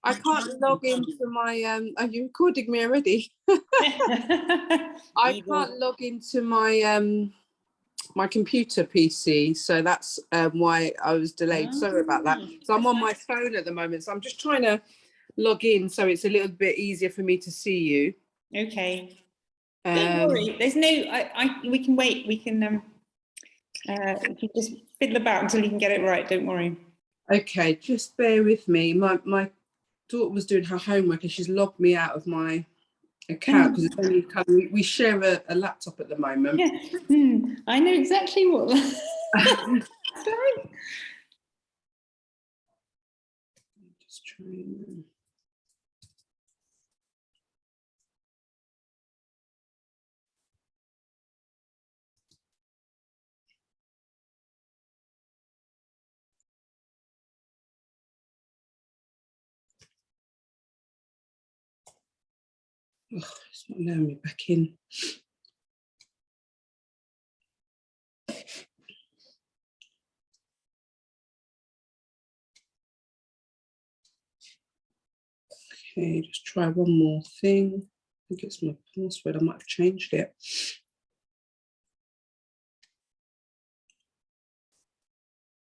I can't log into my, are you recording me already? I can't log into my my computer PC, so that's why I was delayed. Sorry about that. So I'm on my phone at the moment, so I'm just trying to log in so it's a little bit easier for me to see you. Okay. Don't worry. There's no. We can wait. We can. You just fiddle about until you can get it right. Don't worry. Okay, just bear with me. My daughter was doing her homework and she's logged me out of my account because it's only we share a laptop at the moment. Yeah. I know exactly what. Just trying. Oh, it's not allowing me back in. Okay, just try one more thing. I think it's my password. I might have changed it.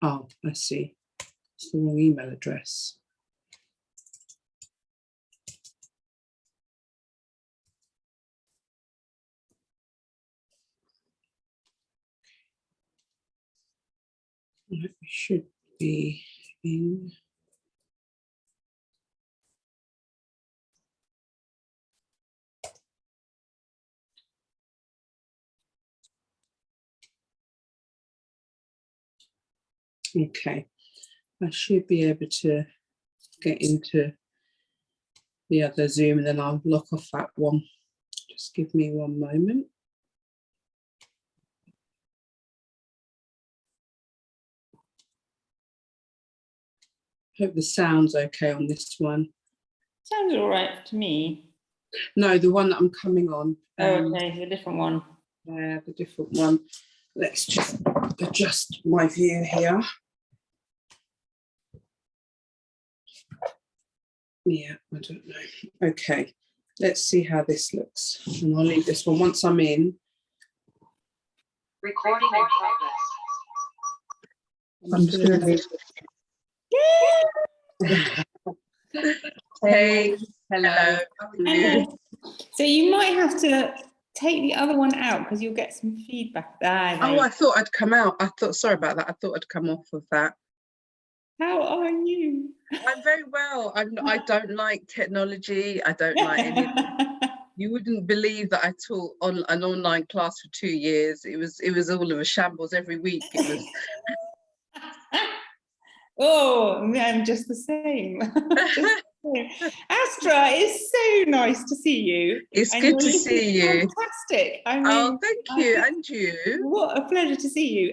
Oh, I see. It's the wrong email address. It should be in. Okay, I should be able to get into the other Zoom and then I'll lock off that one. Just give me one moment. Hope the sound's okay on this one. Sounds all right to me. No, the one that I'm coming on. Okay, the different one. Yeah, the different one. Let's just adjust my view here. Yeah, I don't know. Okay, let's see how this looks. And I'll leave this one once I'm in. Recording in progress. I'm just going to leave. Hey, hello. Hello. So you might have to take the other one out because you'll get some feedback. Oh, I thought I'd come out. Sorry about that. I thought I'd come off of that. How are you? I'm very well. I don't like technology. I don't like any. You wouldn't believe that I taught on an online class for 2 years. It was all of a shambles every week. It was. Oh, I'm just the same. Astra, it's so nice to see you. It's good to see you. Fantastic. I mean, oh, thank you, and you. What a pleasure to see you.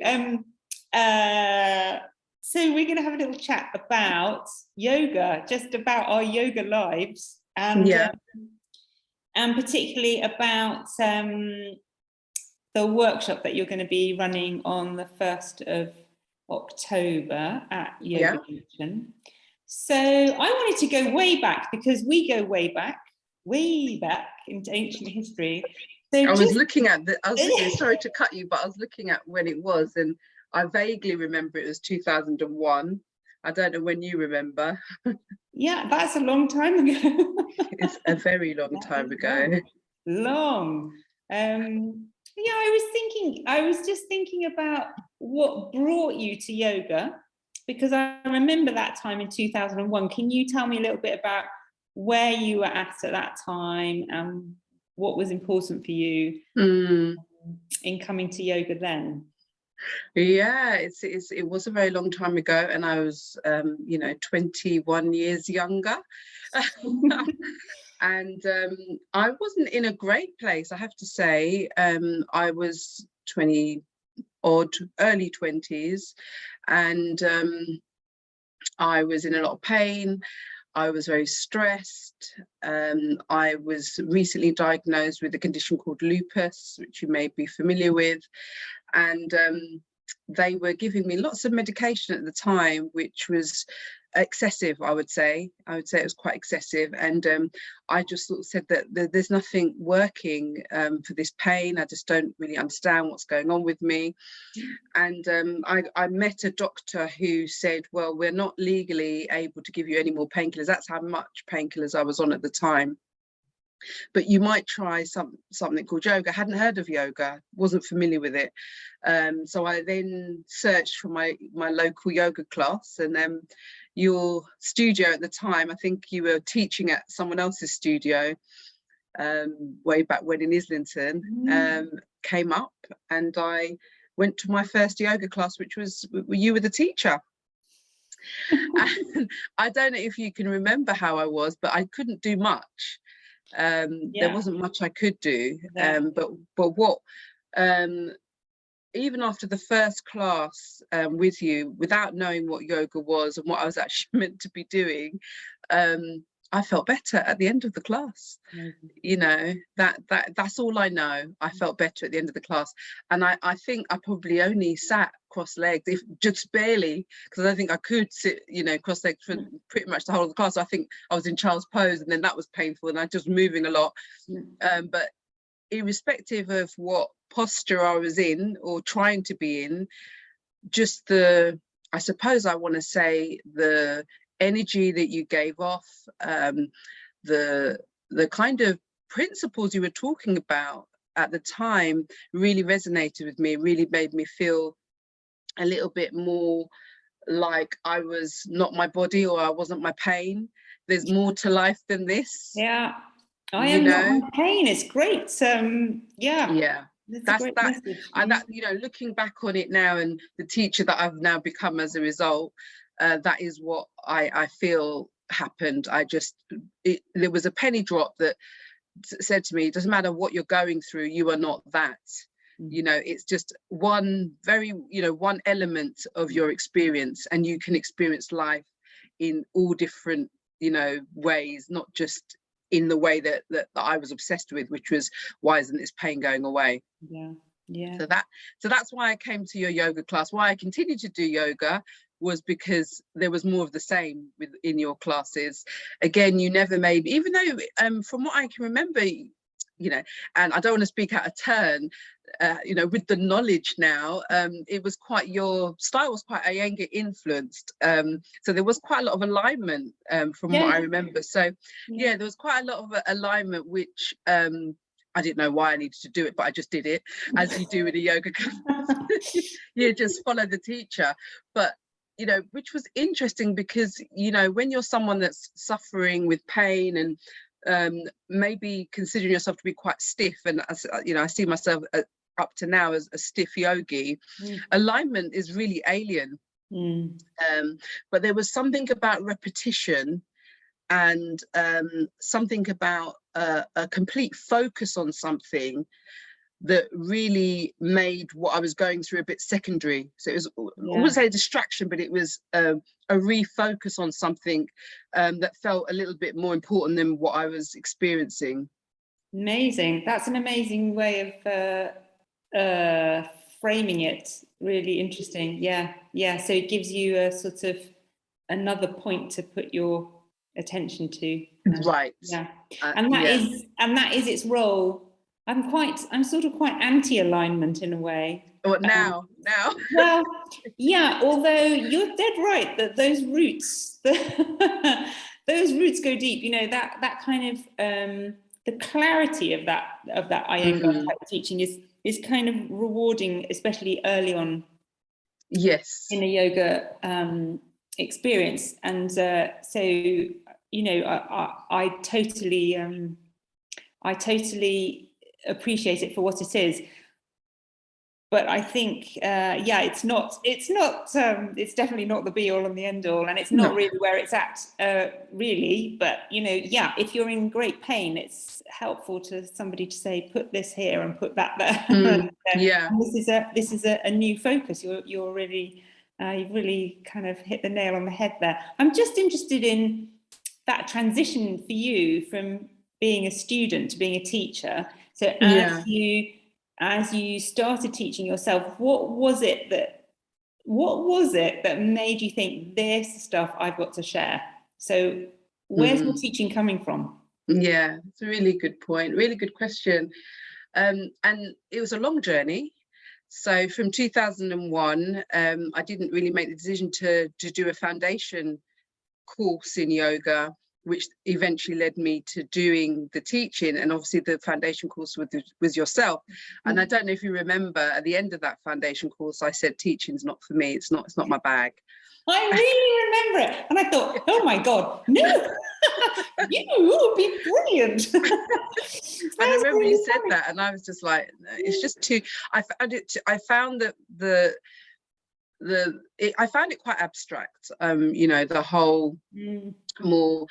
So we're going to have a little chat about yoga, just about our yoga lives, and and particularly about the workshop that you're going to be running on the 1st of October at Yoga Junction. So I wanted to go way back because we go way back into ancient history. So I was looking at sorry to cut you, but I was looking at when it was, and I vaguely remember it was 2001. I don't know when you remember. Yeah, that's a long time ago. It's a very long time ago. Long. Yeah, I was just thinking about what brought you to yoga, because I remember that time in 2001. Can you tell me a little bit about where you were at that time and what was important for you in coming to yoga then? Yeah, it was a very long time ago, and I was 21 years younger. And I wasn't in a great place, I have to say. I was 20 odd, early 20s, and I was in a lot of pain. I was very stressed. I was recently diagnosed with a condition called lupus, which you may be familiar with. And they were giving me lots of medication at the time, which was excessive, I would say it was quite excessive, and I just sort of said that there's nothing working for this pain. I just don't really understand what's going on with me. And I met a doctor who said, well, we're not legally able to give you any more painkillers. That's how much painkillers I was on at the time, but you might try something called yoga. I hadn't heard of yoga, wasn't familiar with it. So I then searched for my local yoga class, and your studio at the time, I think you were teaching at someone else's studio way back when in Islington, came up, and I went to my first yoga class, which was, you were the teacher. And I don't know if you can remember how I was, but I couldn't do much. There wasn't much I could do, but what even after the first class with you, without knowing what yoga was and what I was actually meant to be doing, I felt better at the end of the class. You know, that's all I know. I felt better at the end of the class, and I think I probably only sat cross-legged, if just barely, because I don't think I could sit, you know, cross-legged for pretty much the whole of the class. I think I was in child's pose, and then that was painful, and I just moving a lot. But irrespective of what posture I was in or trying to be in, just I suppose I want to say the energy that you gave off, the kind of principles you were talking about at the time really resonated with me, really made me feel a little bit more like I was not my body, or I wasn't my pain. There's more to life than this. Yeah, I am not my pain. It's great. Yeah. That's that, you know, looking back on it now, and the teacher that I've now become as a result, that is what I feel happened. There was a penny drop that said to me, it doesn't matter what you're going through, you are not that. You know, it's just one element of your experience, and you can experience life in all different, you know, ways, not just in the way that I was obsessed with, which was, why isn't this pain going away? So that's why I came to your yoga class. Why I continued to do yoga was because there was more of the same in your classes. Again, you never made, even though from what I can remember, you know, and I don't want to speak out of turn, you know, with the knowledge now, it was quite, your style was quite Iyengar influenced, so there was quite a lot of alignment from what I remember. So there was quite a lot of alignment, which I didn't know why I needed to do it, but I just did it, as you do in a yoga class. You just follow the teacher. But you know, which was interesting, because you know, when you're someone that's suffering with pain and maybe considering yourself to be quite stiff, and you know, I see myself up to now as a stiff yogi, alignment is really alien. But there was something about repetition, and something about a complete focus on something that really made what I was going through a bit secondary. So it was, I wouldn't say a distraction, but it was a refocus on something that felt a little bit more important than what I was experiencing. Amazing. That's an amazing way of framing it. Really interesting. Yeah. So it gives you a sort of another point to put your attention to. Right. And that is its role. I'm sort of quite anti-alignment in a way. But now. Well, yeah, although you're dead right that those roots, those roots go deep. You know, that kind of the clarity of that Iyengar type teaching is kind of rewarding, especially early on. Yes. In a yoga experience, and so you know, I totally appreciate it for what it is, but I think it's definitely not the be all and the end all, and it's not really where it's at really. But you know, if you're in great pain, it's helpful to somebody to say, put this here and put that there. And this is a new focus. You're really you've really kind of hit the nail on the head there. I'm just interested in that transition for you from being a student to being a teacher. So as you started teaching yourself, what was it that what was it that made you think this stuff I've got to share? So where's your teaching coming from? Yeah, it's a really good point, really good question. And it was a long journey. So from 2001, I didn't really make the decision to do a foundation course in yoga, which eventually led me to doing the teaching, and obviously the foundation course with yourself. And I don't know if you remember, at the end of that foundation course, I said teaching's not for me. It's not my bag. I really remember it, and I thought, oh my God, no, you will be brilliant. And I remember you said that, and I was just like, it's just too. I found that I found it quite abstract. You know, the whole more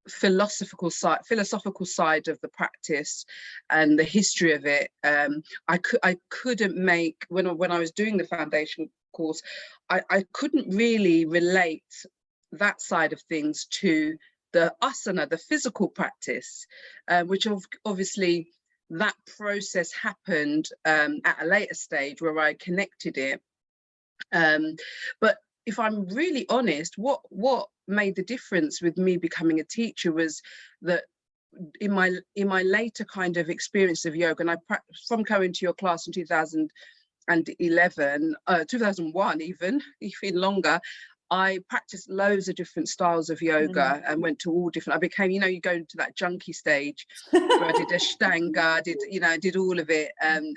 philosophical side of the practice and the history of it. I couldn't make, when I was doing the foundation course, I couldn't really relate that side of things to the asana, the physical practice, which obviously that process happened at a later stage where I connected it. But if I'm really honest, what made the difference with me becoming a teacher was that in my later kind of experience of yoga, and from coming to your class in 2011, 2001 even longer, I practiced loads of different styles of yoga and went to all different. I became, you know, you go into that junkie stage where I did Ashtanga, I did all of it, and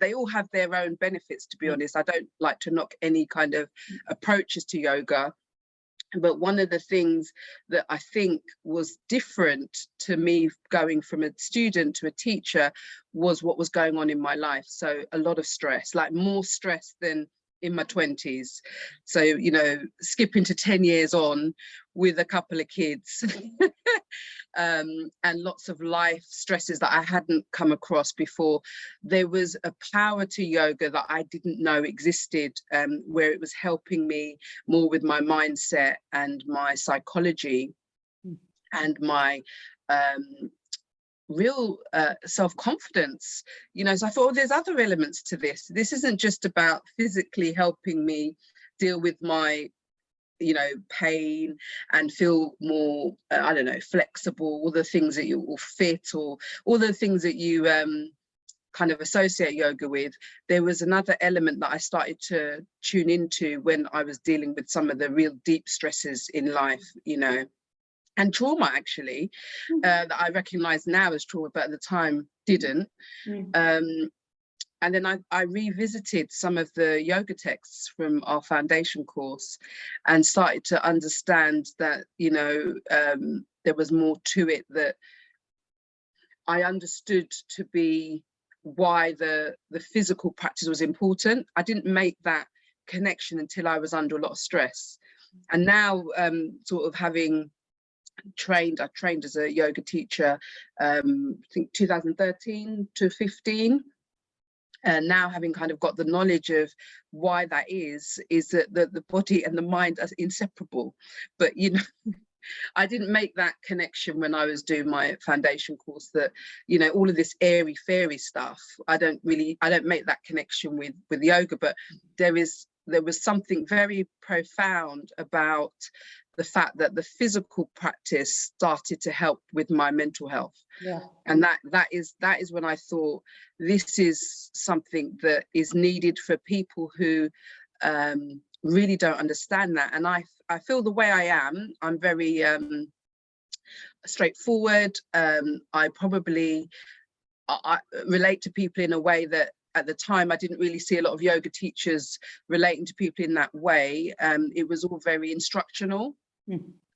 they all have their own benefits. To be honest, I don't like to knock any kind of approaches to yoga, but one of the things that I think was different to me going from a student to a teacher was what was going on in my life. So a lot of stress, like more stress than in my 20s. So, you know, skipping to 10 years on with a couple of kids and lots of life stresses that I hadn't come across before. There was a power to yoga that I didn't know existed, where it was helping me more with my mindset and my psychology and my real self-confidence, you know. So I thought, oh, there's other elements to this. This isn't just about physically helping me deal with my, you know, pain and feel more, I don't know, flexible, all the things that you will fit, or all the things that you kind of associate yoga with. There was another element that I started to tune into when I was dealing with some of the real deep stresses in life, you know, and trauma actually, that I recognize now as trauma, but at the time didn't. And then I revisited some of the yoga texts from our foundation course and started to understand that, you know, there was more to it that I understood to be why the physical practice was important. I didn't make that connection until I was under a lot of stress. And now, sort of having I trained as a yoga teacher, I think 2013 to 15, and now having kind of got the knowledge of why that is that the body and the mind are inseparable. But, you know, I didn't make that connection when I was doing my foundation course, that, you know, all of this airy fairy stuff, I don't make that connection with yoga. But there was something very profound about the fact that the physical practice started to help with my mental health. Yeah. And that is when I thought, this is something that is needed for people who really don't understand that. And I feel the way I am, I'm very straightforward. I relate to people in a way that at the time I didn't really see a lot of yoga teachers relating to people in that way. It was all very instructional.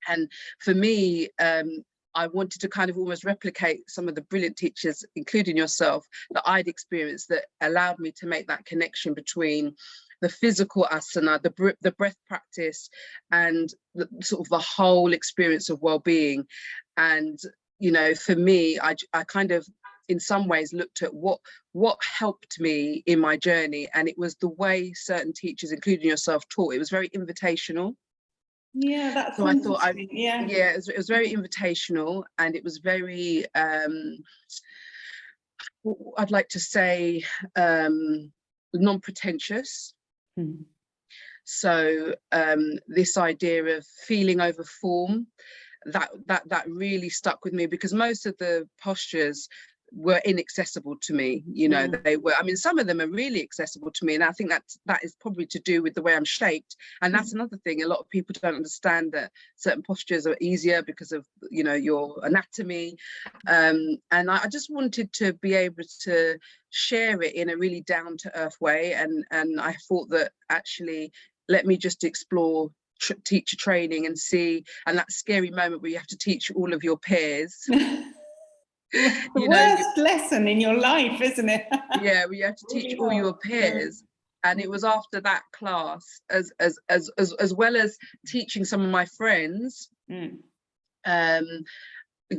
And for me, I wanted to kind of almost replicate some of the brilliant teachers, including yourself, that I'd experienced, that allowed me to make that connection between the physical asana, the breath practice, and sort of the whole experience of well-being. And, you know, for me, I kind of, in some ways, looked at what helped me in my journey, and it was the way certain teachers, including yourself, taught. It was very invitational. Yeah, that's so I thought it was very invitational, and it was very I'd like to say non-pretentious. Mm. So this idea of feeling over form, that really stuck with me, because most of the postures were inaccessible to me. You know, they were, I mean, some of them are really accessible to me, and I think that is probably to do with the way I'm shaped. And that's another thing, a lot of people don't understand that certain postures are easier because of, you know, your anatomy. And I just wanted to be able to share it in a really down-to-earth way, and I thought that actually, let me just explore teacher training and see, and that scary moment where you have to teach all of your peers. The You know, worst lesson in your life, isn't it? yeah, we have to teach all your peers. And it was after that class, as well as teaching some of my friends,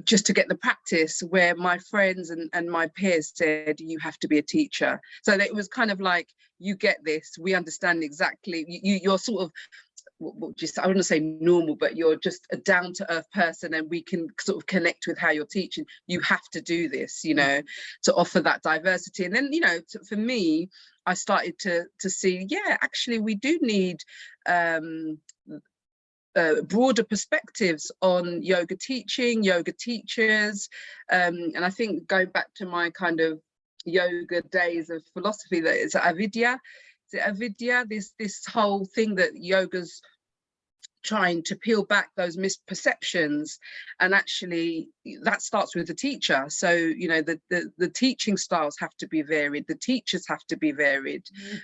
just to get the practice, where my friends and my peers said, you have to be a teacher. So it was kind of like, you get this, we understand exactly, you're sort of, just, I wouldn't say normal, but you're just a down-to-earth person, and we can sort of connect with how you're teaching. You have to do this, you know, to offer that diversity. And then, you know, for me, I started to see, yeah, actually we do need broader perspectives on yoga teaching, yoga teachers. And I think, going back to my kind of yoga days of philosophy, that it's avidya, this whole thing that yoga's trying to peel back those misperceptions, and actually that starts with the teacher. So, you know, the teaching styles have to be varied, the teachers have to be varied.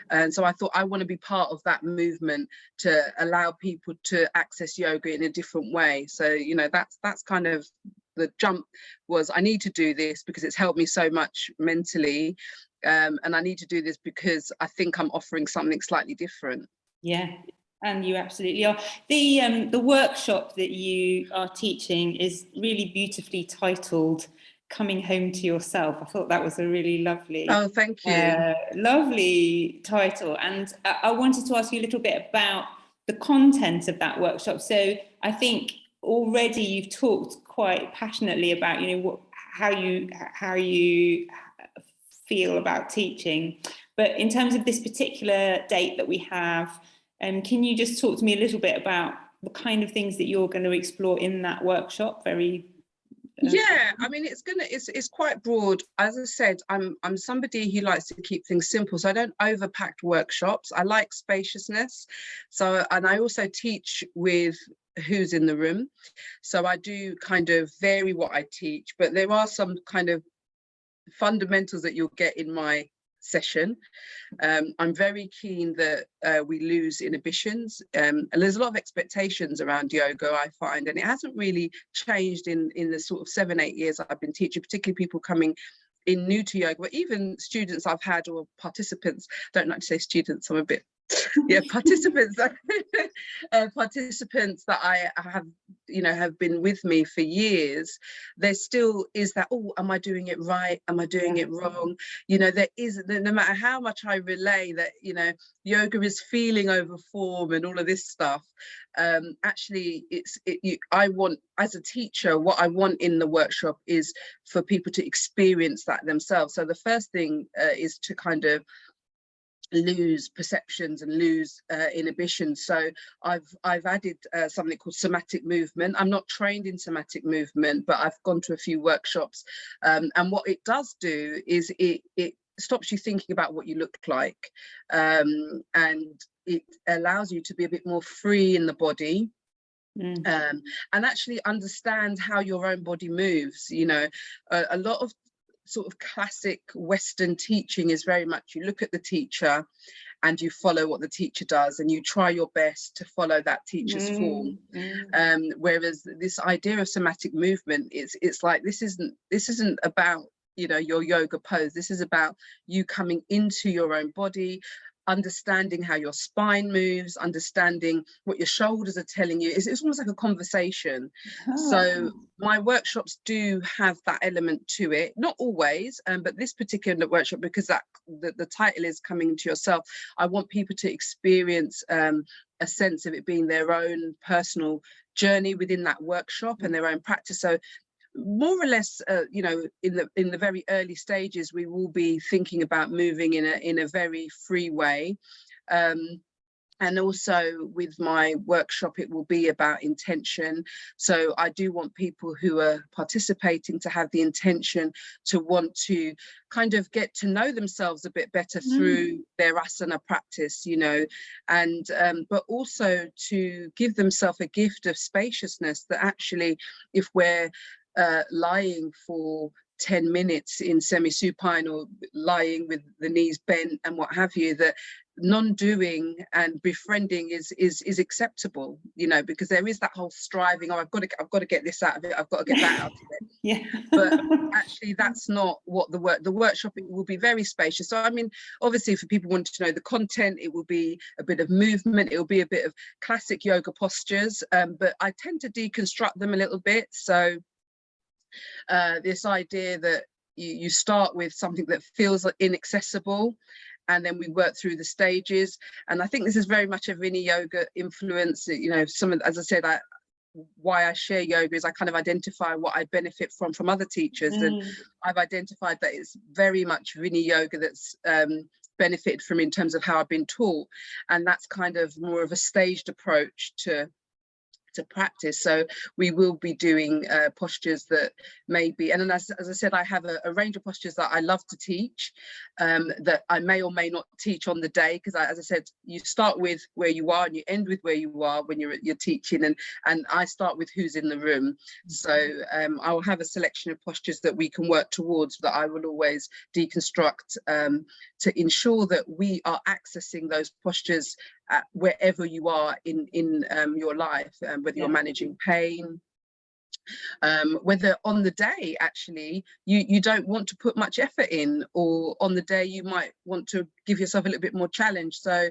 And so I thought, I want to be part of that movement to allow people to access yoga in a different way. So, you know, that's kind of the jump, was I need to do this because it's helped me so much mentally. And I need to do this because I think I'm offering something slightly different. Yeah, and you absolutely are. The workshop that you are teaching is really beautifully titled "Coming Home to Yourself." I thought that was a really lovely, oh, thank you, lovely title. And I wanted to ask you a little bit about the content of that workshop. So I think already you've talked quite passionately about, you know, how you feel about teaching, but in terms of this particular date that we have, can you just talk to me a little bit about the kind of things that you're going to explore in that workshop? Yeah, I mean, it's quite broad. As I said, I'm somebody who likes to keep things simple, so I don't overpack workshops. I like spaciousness. So, and I also teach with who's in the room, so I do kind of vary what I teach, but there are some kind of fundamentals that you'll get in my session. I'm very keen that we lose inhibitions, and there's a lot of expectations around yoga, I find, and it hasn't really changed in the sort of 7-8 years I've been teaching, particularly people coming in new to yoga, but even students I've had, or participants. Don't like to say students, I'm a bit yeah, participants participants that I have, you know, have been with me for years. There still is that, oh, am I doing it right, am I doing it wrong? You know, there is, no matter how much I relay that, you know, yoga is feeling over form and all of this stuff, actually I want, as a teacher, what I want in the workshop is for people to experience that themselves. So the first thing is to kind of lose perceptions and lose inhibitions. So I've added something called somatic movement. I'm not trained in somatic movement, but I've gone to a few workshops, and what it does do is it stops you thinking about what you look like, and it allows you to be a bit more free in the body. And actually understand how your own body moves. You know, a lot of sort of classic Western teaching is very much, you look at the teacher and you follow what the teacher does, and you try your best to follow that teacher's form. Whereas this idea of somatic movement, it's like, this isn't about, you know, your yoga pose. This is about you coming into your own body, understanding how your spine moves, understanding what your shoulders are telling you. It's almost like a conversation. So my workshops do have that element to it, not always, but this particular workshop, because that the title is Coming Into Yourself, I want people to experience a sense of it being their own personal journey within that workshop and their own practice. So more or less, you know, in the very early stages, we will be thinking about moving in a very free way, And also with my workshop, it will be about intention. So I do want people who are participating to have the intention to want to kind of get to know themselves a bit better through their asana practice, you know, and but also to give themselves a gift of spaciousness, that actually if we're lying for 10 minutes in semi-supine, or lying with the knees bent and what have you, that non-doing and befriending is acceptable, you know, because there is that whole striving, oh, I've got to get this out of it, I've got to get that out of it. Yeah. But actually that's not what the workshop, it will be very spacious. So I mean, obviously for people wanting to know the content, it will be a bit of movement, it will be a bit of classic yoga postures, but I tend to deconstruct them a little bit. So this idea that you start with something that feels inaccessible, and then we work through the stages. And I think this is very much a Vini yoga influence. You know, as I said, why I share yoga is I kind of identify what I benefit from other teachers, and I've identified that it's very much Vini yoga that's benefited from in terms of how I've been taught, and that's kind of more of a staged approach to practice. So we will be doing postures that may be, and then as I said, I have a range of postures that I love to teach, that I may or may not teach on the day, because as I said, you start with where you are and you end with where you are when you're teaching, and I start with who's in the room. So I will have a selection of postures that we can work towards, that I will always deconstruct to ensure that we are accessing those postures wherever you are in your life, whether you're managing pain, whether on the day actually you don't want to put much effort in, or on the day you might want to give yourself a little bit more challenge. So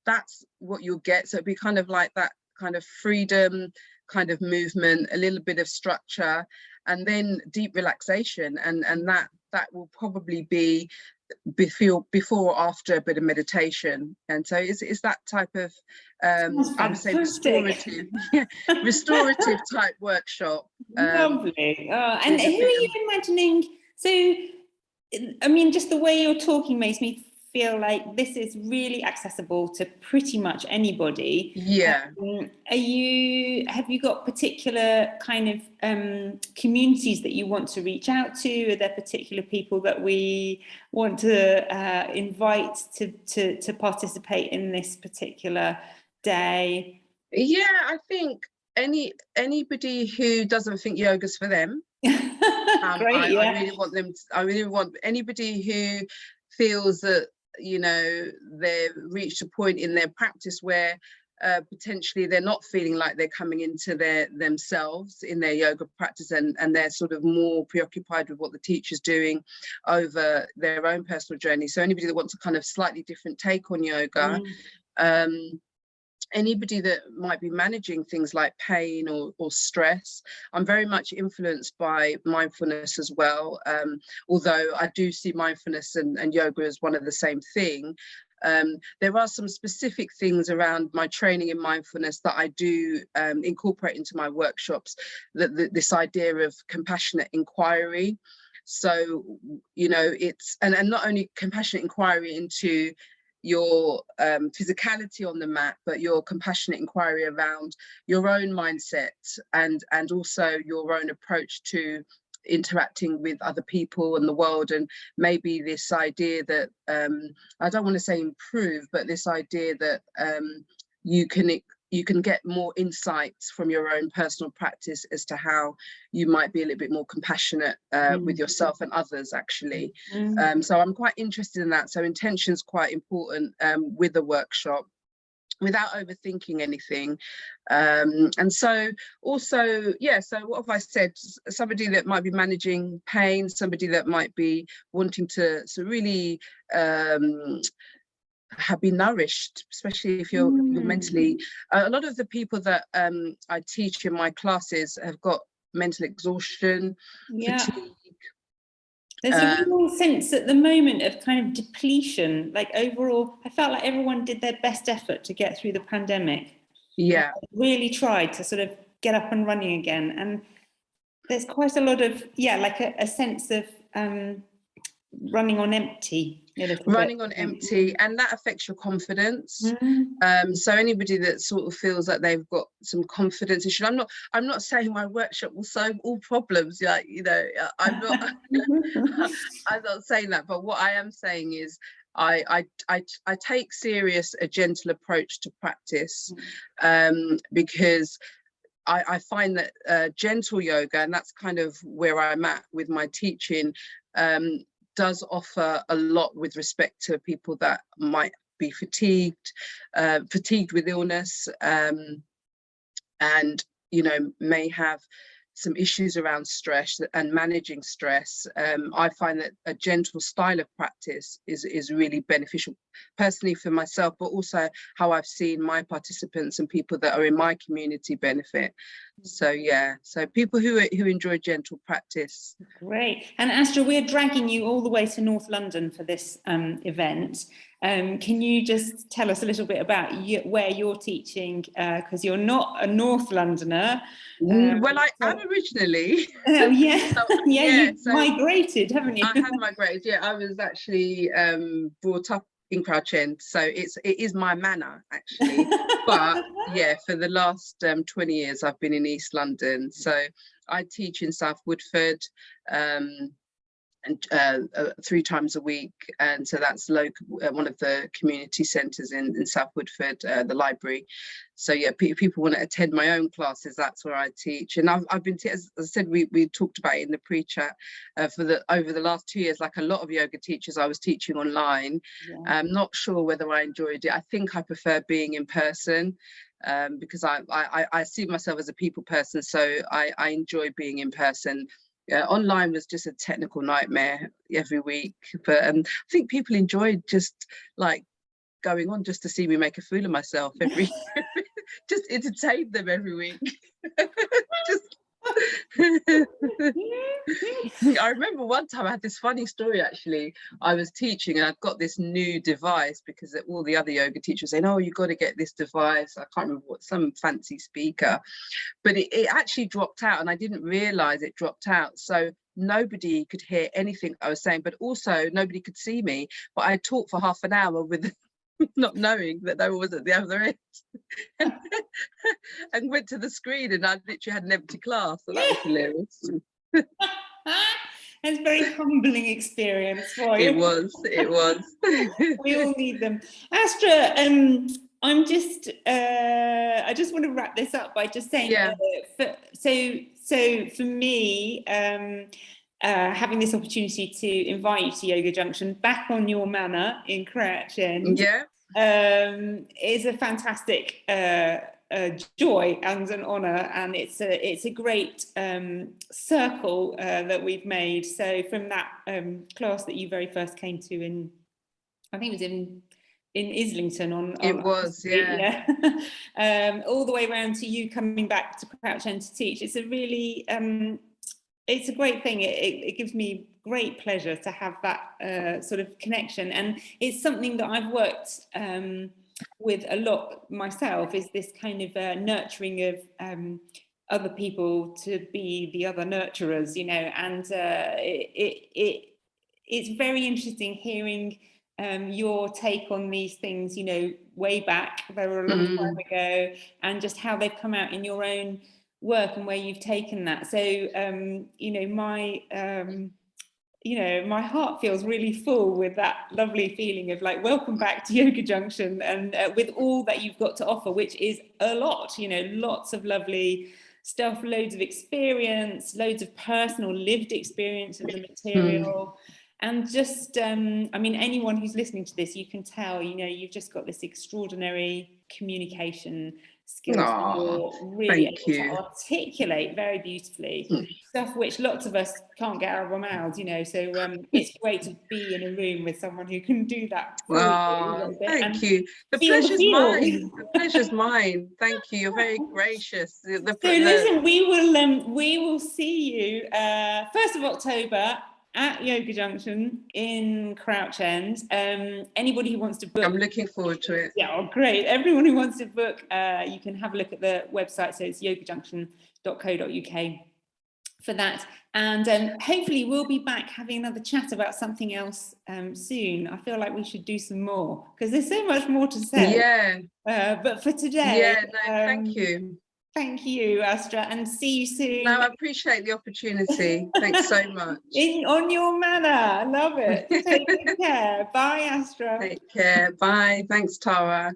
that's what you'll get. So it'd be kind of like that kind of freedom, kind of movement, a little bit of structure, and then deep relaxation, and that will probably be before or after a bit of meditation. And so it's that type of I would say restorative restorative type workshop. Lovely. And who are you imagining? So I mean, just the way you're talking makes me feel like this is really accessible to pretty much anybody. Yeah. Have you got particular kind of communities that you want to reach out to? Are there particular people that we want to invite to participate in this particular day? Yeah, I think anybody who doesn't think yoga's for them. Great, yeah. I really want anybody who feels that, you know, they've reached a point in their practice where potentially they're not feeling like they're coming into themselves in their yoga practice, and they're sort of more preoccupied with what the teacher's doing over their own personal journey. So anybody that wants a kind of slightly different take on yoga, anybody that might be managing things like pain or stress. I'm very much influenced by mindfulness as well, although I do see mindfulness and yoga as one of the same thing. There are some specific things around my training in mindfulness that I do incorporate into my workshops, this idea of compassionate inquiry. So, you know, it's and not only compassionate inquiry into your physicality on the mat, but your compassionate inquiry around your own mindset and also your own approach to interacting with other people and the world. And maybe this idea that I don't want to say improve, but this idea that you can get more insights from your own personal practice as to how you might be a little bit more compassionate with yourself and others, actually. So I'm quite interested in that. So intention's quite important with the workshop, without overthinking anything. And so also, yeah, so what have I said? Somebody that might be managing pain, somebody that might be wanting to really have been nourished, especially if you're mentally. A lot of the people that I teach in my classes have got mental exhaustion, fatigue. There's a real sense at the moment of kind of depletion. Like overall, I felt like everyone did their best effort to get through the pandemic. Yeah, really tried to sort of get up and running again, and there's quite a lot of like a sense of running on empty a little running bit. on empty, and that affects your confidence. So anybody that sort of feels that they've got some confidence issue, I'm not saying my workshop will solve all problems, like, you know, I'm not I'm not saying that, but what I am saying is I take serious a gentle approach to practice, because I find that gentle yoga, and that's kind of where I'm at with my teaching, does offer a lot with respect to people that might be fatigued with illness, and, you know, may have some issues around stress and managing stress. I find that a gentle style of practice is really beneficial, personally for myself, but also how I've seen my participants and people that are in my community benefit. So yeah, so people who enjoy gentle practice. Great. And Astra, we're dragging you all the way to North London for this event. Can you just tell us a little bit about where you're teaching, because you're not a North Londoner. Well, I am originally. Oh yeah, So, yeah, you've so migrated, haven't you? I have migrated. Yeah, I was actually brought up in Crouch End, so it is my manor actually. But yeah, for the last 20 years, I've been in East London. So I teach in South Woodford, and 3 times a week, and so that's local, one of the community centres in South Woodford, the library. So yeah, people want to attend my own classes, that's where I teach. And I've been, as I said, we talked about it in the pre-chat, over the last 2 years, like a lot of yoga teachers, I was teaching online. I'm not sure whether I enjoyed it. I think I prefer being in person, because I see myself as a people person, so I enjoy being in person. Online was just a technical nightmare every week, but I think people enjoyed just like going on just to see me make a fool of myself every just entertain them every week. Just I remember one time I had this funny story actually. I was teaching and I'd got this new device because all the other yoga teachers were saying, oh, you've got to get this device. I can't remember what, some fancy speaker, but it actually dropped out and I didn't realize it dropped out. So nobody could hear anything I was saying, but also nobody could see me. But I talked for half an hour with not knowing that no one was at the other end. And went to the screen and I literally had an empty class. So that was hilarious. It's a very humbling experience for you. It was. We all need them. Astra, I'm just, I just want to wrap this up by just saying, so for me, having this opportunity to invite you to Yoga Junction back on your manor in Crouch End, is a fantastic joy and an honour, and it's a great circle that we've made. So from that class that you very first came to in, I think it was in Islington on it was yeah. All the way around to you coming back to Crouch End to teach. It's a really it's a great thing. It gives me great pleasure to have that sort of connection, and it's something that I've worked with a lot myself, is this kind of nurturing of other people to be the other nurturers, you know, and it's very interesting hearing your take on these things, you know, way back, they were a long time ago, and just how they've come out in your own work and where you've taken that. So my heart feels really full with that lovely feeling of like, welcome back to Yoga Junction, and with all that you've got to offer, which is a lot, you know, lots of lovely stuff, loads of experience, loads of personal lived experience of the material. And just, I mean, anyone who's listening to this, you can tell, you know, you've just got this extraordinary communication skills that you're really able to articulate very beautifully, stuff which lots of us can't get out of our mouths, you know, so it's great to be in a room with someone who can do that for you. Thank you. The pleasure's mine. The pleasure's mine. Thank you. You're very gracious. So listen, we will see you 1st of October at Yoga Junction in Crouch End. Anybody who wants to book, I'm looking forward to it. Yeah, great. Everyone who wants to book, you can have a look at the website. So it's yogajunction.co.uk. for that. And hopefully we'll be back having another chat about something else soon. I feel like we should do some more because there's so much more to say. Yeah. But for today, Thank you. Thank you, Astra, and see you soon. No, I appreciate the opportunity. Thanks so much. On your manner. Love it. Take care. Bye, Astra. Take care. Bye. Thanks, Tara.